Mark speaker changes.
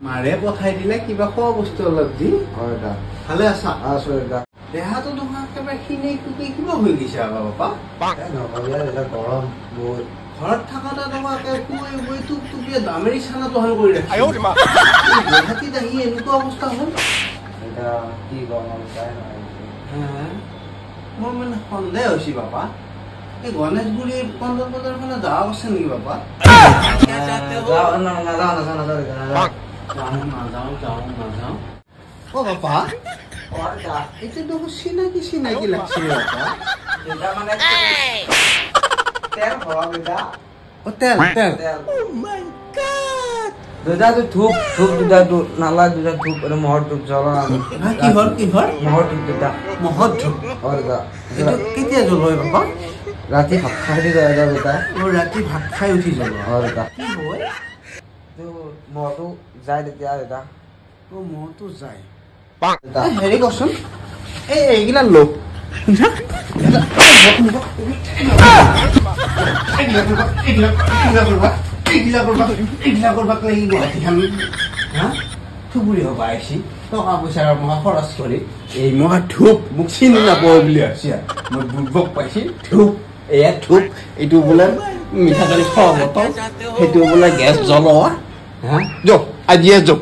Speaker 1: মাৰে পঠাই দিলে কিবা খোৱা বস্তু অলপ দি ভালে আছা দেহাটো তোমাৰ একেবাৰে খিনে কুকি কিবা হৈ গৈছে আকৌ বাপা
Speaker 2: গৰম বহুত
Speaker 1: ঘৰত থাকোঁতে তোমাকে শুই শুই টুপ টুপিয়ে দামেৰি চানাটো হাল কৰি ৰাখিছে গুৱাহাটীত আহি এনেকুৱা অৱস্থা হ'ল
Speaker 2: কি গৰম
Speaker 1: মোৰ মানে সন্দেহ হৈছে বাপা এই গণেশগুৰি পঞ্চায়ত বজাৰ ফালে যাওঁ আছে নেকি বাপা নাযাওঁ অ বাপা এইটো দেখোন চিনাকি চিনাকি লাগছে বাপা
Speaker 2: ধূপ ধূপ দুটা নালা দুটা ধূপ মহৰ ধূপ জ্বলা
Speaker 1: কিহৰ
Speaker 2: মহৰ ধূপ দুটা
Speaker 1: মহৰ ধূপ কেতিয়া জ্বল বাপা
Speaker 2: ৰাতি ভাত খাই দি যায় দুটা
Speaker 1: ৰাতি ভাত খাই উঠি জ্বল
Speaker 2: কি হয় মহটো যায় তেতিয়া দাদা
Speaker 1: মহটো যায় হেৰি কচোন এইগিলা লোক থুবুৰী হ'ব আহিছি টকা পইচাৰ মই খৰচ কৰি এই মই ধূপ মোক চিনি নাপাব বুলি ভাবিছি মই বুৰ্বক পাইছি ধূপ এয়া ধূপ এইটো বোলে মিঠাতেল খোৱা বটল সেইটো বোলে গেছ জ্বলোৱা যক আজিয়ে যক